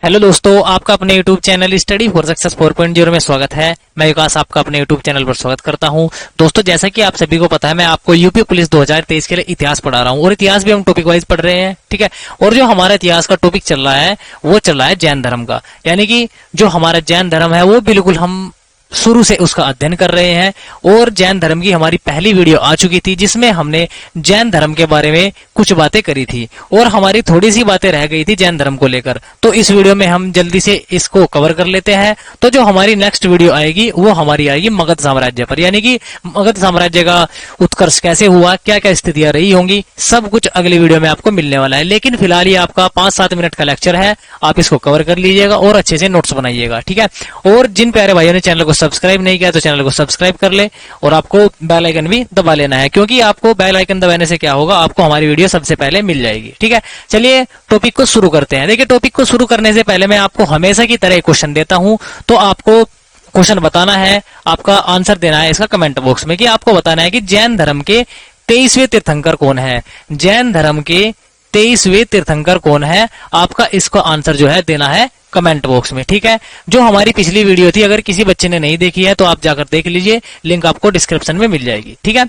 Hello दोस्तों, आपका अपने YouTube channel study for success 4.0 में स्वागत है। मैं विकास आपका अपने YouTube चैनल पर स्वागत करता हूं। दोस्तों, जैसा कि आप सभी को पता है, मैं आपको यूपी पुलिस 2023 के लिए इतिहास पढ़ा रहा हूं और इतिहास भी हम टॉपिक वाइज पढ़ रहे हैं, ठीक है। और जो हमारा इतिहास का टॉपिक चल रहा है वो चल रहा है जैन धर्म का, यानी कि जो हमारा जैन धर्म है वो बिल्कुल हम शुरू से उसका अध्ययन कर रहे हैं। और जैन धर्म की हमारी पहली वीडियो आ चुकी थी जिसमें हमने जैन धर्म के बारे में कुछ बातें करी थी और हमारी थोड़ी सी बातें रह गई थी जैन धर्म को लेकर। तो इस वीडियो में हम जल्दी से इसको कवर कर लेते हैं। तो जो हमारी नेक्स्ट वीडियो आएगी वो हमारी आएगी मगध साम्राज्य पर, यानी कि मगध साम्राज्य का उत्कर्ष कैसे हुआ, क्या क्या स्थितियां रही होंगी, सब कुछ अगली वीडियो में आपको मिलने वाला है। लेकिन फिलहाल ये आपका 5-7 मिनट का लेक्चर है, आप इसको कवर कर लीजिएगा और अच्छे से नोट्स बनाइएगा, ठीक है। और जिन प्यारे भाइयों ने चैनल को सब्सक्राइब नहीं किया तो चैनल को सब्सक्राइब कर ले और आपको बेल आइकन भी दबा लेना है, क्योंकि आपको बेल आइकन दबाने से क्या होगा, आपको हमारी वीडियो सबसे पहले मिल जाएगी, ठीक है। चलिए टॉपिक को शुरू करते हैं। देखिए, टॉपिक को शुरू करने से पहले मैं आपको हमेशा की तरह एक क्वेश्चन देता हूं, तो आपको क्वेश्चन बताना है, आपका आंसर देना है इसका कमेंट बॉक्स में, कि आपको बताना है कि जैन धर्म के 23वें तीर्थंकर कौन है। जैन धर्म के 23वें तीर्थंकर कौन है, आपका इसका आंसर जो है देना है कमेंट बॉक्स में, ठीक है। जो हमारी पिछली वीडियो थी, अगर किसी बच्चे ने नहीं देखी है तो आप जाकर देख लीजिए, लिंक आपको डिस्क्रिप्शन में मिल जाएगी, ठीक है।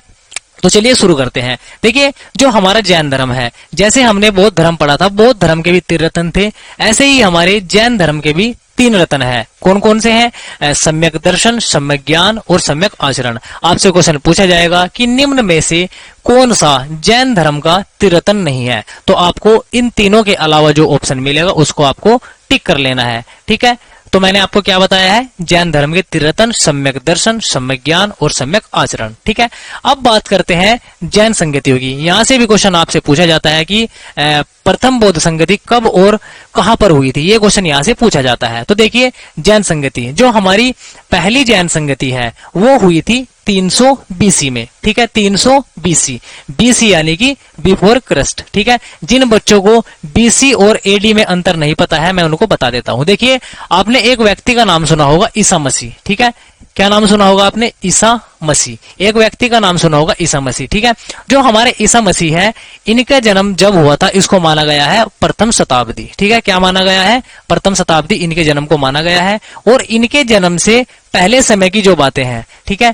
तो चलिए शुरू करते हैं। देखिए, जो हमारा जैन धर्म है, जैसे हमने बौद्ध धर्म पढ़ा था, बौद्ध धर्म के भी 3 रत्न थे, ऐसे ही हमारे जैन धर्म के भी 3 रत्न है। कौन कौन से हैं? सम्यक दर्शन, सम्यक ज्ञान और सम्यक आचरण। आपसे क्वेश्चन पूछा जाएगा कि निम्न में से कौन सा जैन धर्म का त्रिरत्न नहीं है, तो आपको इन तीनों के अलावा जो ऑप्शन मिलेगा उसको आपको टिक कर लेना है, ठीक है। तो मैंने आपको क्या बताया है? जैन धर्म के त्रिरत्न, सम्यक दर्शन, सम्यक ज्ञान और सम्यक आचरण, ठीक है। अब बात करते हैं जैन संगतियों की। यहां से भी क्वेश्चन आपसे पूछा जाता है कि प्रथम बौद्ध संगति कब और कहां पर हुई थी, ये क्वेश्चन यहां से पूछा जाता है। तो देखिए, जैन संगति, जो हमारी पहली जैन संगति है वो हुई थी 300 बीसी में, ठीक है। 300 बीसी, बीसी यानी कि बिफोर क्राइस्ट, ठीक है। जिन बच्चों को बीसी और एडी में अंतर नहीं पता है, मैं उनको बता देता हूं। देखिए, आपने एक व्यक्ति का नाम सुना होगा, ईसा मसीह, ठीक है। क्या नाम सुना होगा आपने? ईसा मसीह। एक व्यक्ति का नाम सुना होगा, ईसा मसीह, ठीक है। जो हमारे ईसा मसीह है, इनका जन्म जब हुआ था इसको माना गया है प्रथम शताब्दी, ठीक है। क्या माना गया है? प्रथम शताब्दी इनके जन्म को माना गया है। और इनके जन्म से पहले समय की जो बातें हैं, ठीक है,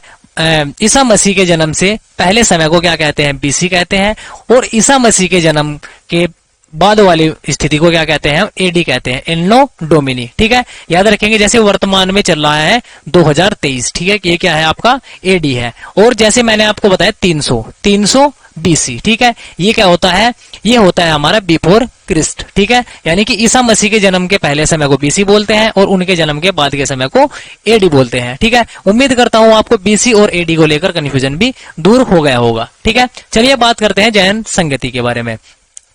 ईसा मसीह के जन्म से पहले समय को क्या कहते हैं? बीसी कहते हैं। और ईसा मसीह के जन्म के बाद वाली स्थिति को क्या कहते हैं? एडी कहते हैं, एनो डोमिनी, ठीक है। याद रखेंगे, जैसे वर्तमान में चल रहा है 2023, ठीक है, ये क्या है आपका? एडी है। और जैसे मैंने आपको बताया 300 बीसी, ठीक है, ये क्या होता है? ये होता है हमारा बिफोर क्रिस्ट, ठीक है। यानी कि ईसा मसीह के जन्म के पहले समय को बीसी बोलते हैं और उनके जन्म के बाद के समय को एडी बोलते हैं, ठीक है। उम्मीद करता हूं आपको बीसी और एडी को लेकर कंफ्यूजन भी दूर हो गया होगा, ठीक है। चलिए बात करते हैं जैन संगति के बारे में।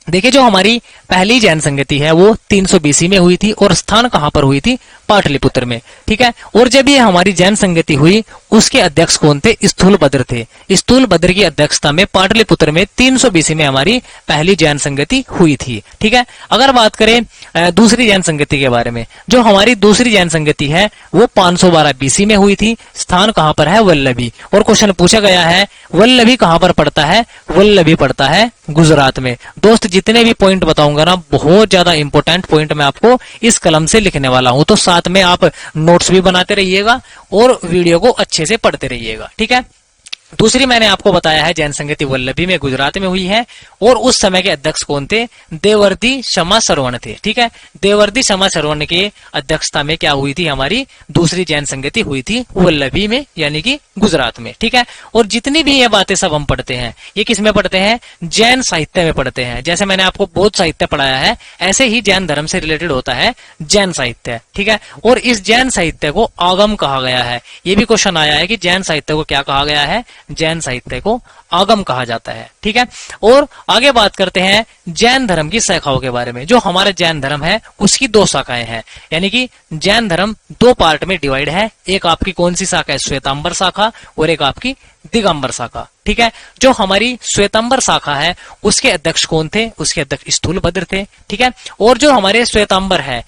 देखिए, जो हमारी पहली जैन संगति है वो 300 बीसी में हुई थी और स्थान कहां पर हुई थी? पाटलिपुत्र में, ठीक है। और जब ये हमारी जैन संगति हुई, उसके अध्यक्ष कौन थे? स्थूलभद्र थे। स्थूलभद्र की अध्यक्षता में पाटलिपुत्र में 300 बीसी में हमारी पहली जैन संगति हुई थी, ठीक है। अगर बात करें दूसरी जैन संगति के बारे में, जो हमारी दूसरी जैन संगति है वो 512 बीसी में हुई थी। स्थान कहां पर है? वल्लभी। और क्वेश्चन पूछा गया है, वल्लभी कहां पर पड़ता है? वल्लभी पड़ता है गुजरात में। दोस्त, जितने भी पॉइंट बताऊंगा ना, बहुत ज्यादा इंपॉर्टेंट पॉइंट मैं आपको इस कलम से लिखने वाला हूं, तो साथ में आप नोट्स भी बनाते रहिएगा और वीडियो को अच्छे से पढ़ते रहिएगा, ठीक है। दूसरी मैंने आपको बताया है जैन संगति वल्लभी में, गुजरात में हुई है। और उस समय के अध्यक्ष कौन थे? देवर्षि क्षमा श्रवण थे, ठीक है। देवर्षि क्षमा श्रवण के अध्यक्षता में क्या हुई थी? हमारी दूसरी जैन संगति हुई थी वल्लभी में, यानी कि गुजरात में, ठीक है। और जितनी भी ये बातें सब हम पढ़ते हैं, ये किस में पढ़ते हैं? जैन साहित्य में पढ़ते हैं। जैसे मैंने आपको बौद्ध साहित्य पढ़ाया है, ऐसे ही जैन धर्म से रिलेटेड होता है जैन साहित्य, ठीक है। और इस जैन साहित्य को आगम कहा गया है। ये भी क्वेश्चन आया है कि जैन साहित्य को क्या कहा गया है? जैन साहित्य को आगम कहा जाता है, ठीक है। और आगे बात करते हैं जैन धर्म की शाखाओं के बारे में। जो हमारा जैन धर्म है उसकी 2 शाखाएं हैं, यानी कि जैन धर्म 2 पार्ट में डिवाइड है। एक आपकी कौन सी शाखा है? श्वेतांबर शाखा, और एक आपकी दिगंबर शाखा, ठीक है। जो हमारी श्वेतांबर शाखा है उसके अध्यक्ष कौन थे? उसके अध्यक्ष स्थूलभद्र थे, ठीक है। और जो हमारे श्वेतांबर है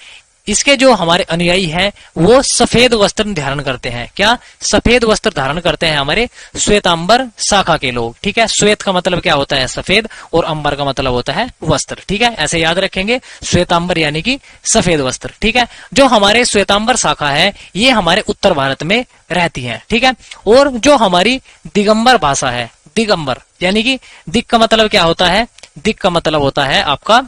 इसके जो हमारे अनुयायी हैं वो सफेद वस्त्र धारण करते हैं। क्या? सफेद वस्त्र धारण करते हैं हमारे श्वेतांबर शाखा के लोग। ठीक है, श्वेत का मतलब क्या होता है? सफेद, और अंबर का मतलब होता है वस्त्र। ठीक है, ऐसे याद रखेंगे, श्वेतांबर यानी कि सफेद वस्त्र। ठीक है, जो हमारे श्वेतांबर शाखा है ये हमारे उत्तर भारत में रहती है। ठीक है, और जो हमारी दिगंबर भाषा है, दिगंबर यानी कि दिक का मतलब क्या होता है? दिक का मतलब होता है आपका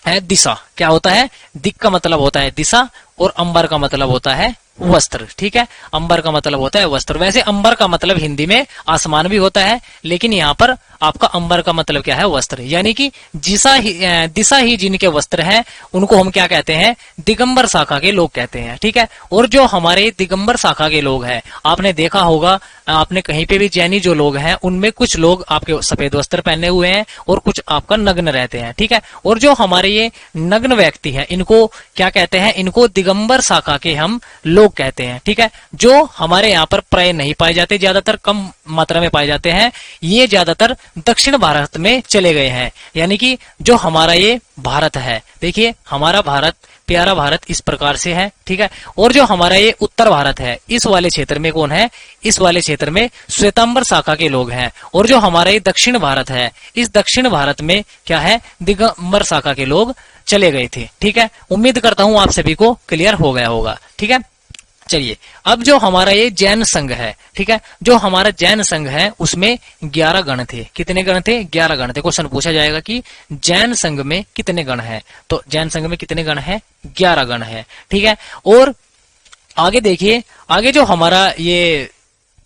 है दिशा। क्या होता है? दिक का मतलब होता है दिशा, और अंबर का मतलब होता है वस्त्र। ठीक है, अंबर का मतलब होता है वस्त्र। वैसे अंबर का मतलब हिंदी में आसमान भी होता है, लेकिन यहाँ पर आपका अंबर का मतलब क्या है? वस्त्र, यानी कि दिशा ही जिनके वस्त्र हैं उनको हम क्या कहते हैं? दिगंबर शाखा के लोग कहते हैं। ठीक है, और जो हमारे दिगंबर शाखा के लोग हैं, आपने देखा होगा, आपने कहीं पे भी जैनी जो लोग हैं उनमें कुछ लोग आपके सफेद वस्त्र पहने हुए हैं और कुछ आपका नग्न रहते हैं। ठीक है, और जो हमारे ये नग्न व्यक्ति हैं इनको क्या कहते हैं? इनको दिगंबर शाखा के हम लोग कहते हैं। ठीक है, जो हमारे यहाँ पर प्राय नहीं पाए जाते, ज्यादातर कम मात्रा में पाए जाते हैं, ये ज्यादातर दक्षिण भारत में चले गए हैं। यानी कि जो हमारा ये भारत है, देखिए हमारा भारत, प्यारा भारत इस प्रकार से है। ठीक है, और जो हमारा ये उत्तर भारत है, इस वाले क्षेत्र में कौन है? इस वाले क्षेत्र में श्वेतांबर शाखा के लोग हैं। और जो हमारा ये दक्षिण भारत है, इस दक्षिण भारत में क्या है? दिगंबर शाखा के लोग चले गए थे। ठीक है, उम्मीद करता हूं आप सभी को क्लियर हो गया होगा। ठीक है, चलिए अब जो हमारा ये जैन संघ है, ठीक है, जो हमारा जैन संघ है उसमें 11 गण थे। कितने गण थे? 11 गण थे। क्वेश्चन पूछा जाएगा कि जैन संघ में कितने गण है, तो जैन संघ में कितने गण है? 11 गण है। ठीक है, और आगे देखिए, आगे जो हमारा ये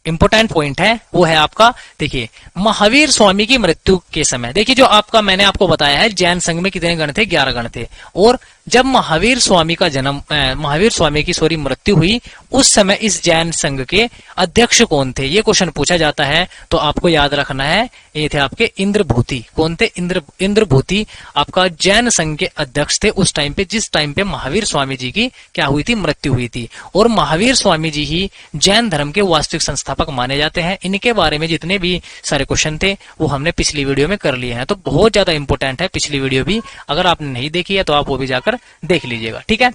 इंपोर्टेंट पॉइंट है वो है आपका, देखिए महावीर स्वामी की मृत्यु के समय, देखिए जो आपका मैंने आपको बताया है जैन संघ में कितने गण थे? 11 गण थे। और जब महावीर स्वामी का जन्म, महावीर स्वामी की मृत्यु हुई, उस समय इस जैन संघ के अध्यक्ष कौन थे? ये क्वेश्चन पूछा जाता है, तो आपको याद रखना है ये थे आपके इंद्रभूति। कौन थे? इंद्रभूति आपका जैन संघ के अध्यक्ष थे उस टाइम पे, जिस टाइम पे महावीर स्वामी जी की क्या हुई थी? मृत्यु हुई थी। और महावीर स्वामी जी ही जैन धर्म के वास्तविक संस्थापक माने जाते हैं। इनके बारे में जितने भी सारे क्वेश्चन थे वो हमने पिछली वीडियो में कर लिए हैं, तो बहुत ज्यादा इंपॉर्टेंट है पिछली वीडियो भी। अगर आपने नहीं देखी है तो आप वो भी जाकर देख लीजिएगा। ठीक है,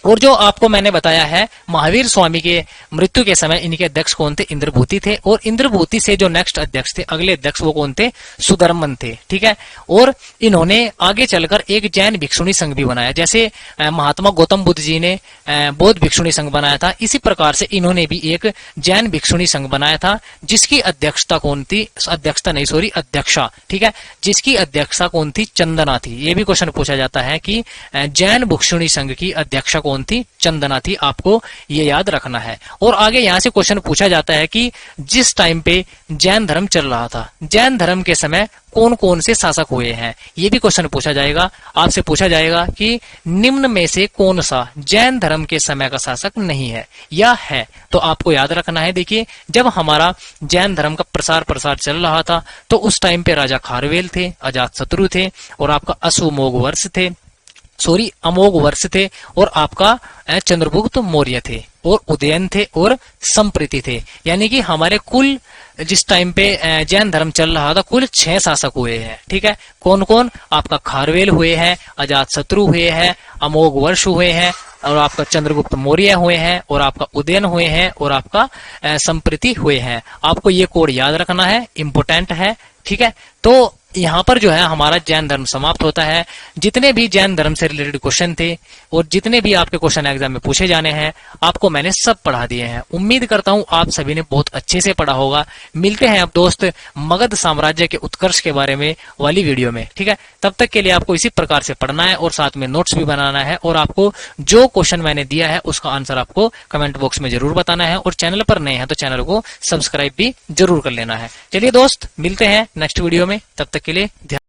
और जो आपको मैंने बताया है महावीर स्वामी के मृत्यु के समय इनके अध्यक्ष कौन थे? इंद्रभूति थे। और इंद्रभूति से जो नेक्स्ट अध्यक्ष थे, अगले अध्यक्ष वो कौन थे? सुधर्मन थे। ठीक है, और इन्होंने आगे चलकर एक जैन भिक्षुणी संघ भी बनाया। जैसे महात्मा गौतम बुद्ध जी ने बौद्ध भिक्षुणी संघ बनाया था, इसी प्रकार से इन्होंने भी एक जैन भिक्षुणी संघ बनाया था, जिसकी अध्यक्षता कौन थी? अध्यक्षा। ठीक है, जिसकी अध्यक्षता कौन थी? चंदना थी। ये भी क्वेश्चन पूछा जाता है कि जैन भिक्षुणी संघ की अध्यक्षा कौन थी? चंदना थी। आपको ये याद रखना है। और आगे यहां से क्वेश्चन पूछा जाता है कि जिस टाइम पे जैन धर्म चल रहा था, जैन धर्म के समय कौन कौन से शासक हुए हैं? ये भी क्वेश्चन पूछा जाएगा। आपसे पूछा जाएगा कि निम्न में से कौन सा जैन धर्म के समय का शासक नहीं है या है? तो आपको याद रखना है, देखिए जब हमारा जैन धर्म का प्रसार चल रहा था तो उस टाइम पे राजा खारवेल थे, अजातशत्रु थे, और आपका अमोघ वर्ष थे, और आपका चंद्रगुप्त मौर्य थे, और उदयन थे, और संप्रीति थे। यानी कि हमारे कुल जिस टाइम पे जैन धर्म चल रहा था कुल 6 शासक हुए हैं। ठीक है, कौन कौन? आपका खारवेल हुए हैं, अजातशत्रु हुए हैं, अमोघ वर्ष हुए हैं, और आपका चंद्रगुप्त मौर्य हुए हैं, और आपका उदयन हुए हैं, और आपका संप्रीति हुए हैं। आपको ये कोड याद रखना है, इंपोर्टेंट है। ठीक है, तो यहाँ पर जो है हमारा जैन धर्म समाप्त होता है। जितने भी जैन धर्म से रिलेटेड क्वेश्चन थे और जितने भी आपके क्वेश्चन एग्जाम में पूछे जाने हैं आपको मैंने सब पढ़ा दिए हैं। उम्मीद करता हूँ आप सभी ने बहुत अच्छे से पढ़ा होगा। मिलते हैं अब दोस्त मगध साम्राज्य के उत्कर्ष के बारे में वाली वीडियो में। ठीक है, तब तक के लिए आपको इसी प्रकार से पढ़ना है और साथ में नोट्स भी बनाना है, और आपको जो क्वेश्चन मैंने दिया है उसका आंसर आपको कमेंट बॉक्स में जरूर बताना है, और चैनल पर नए हैं तो चैनल को सब्सक्राइब भी जरूर कर लेना है। चलिए दोस्त, मिलते हैं नेक्स्ट वीडियो में, तब तक के लिए ध्यान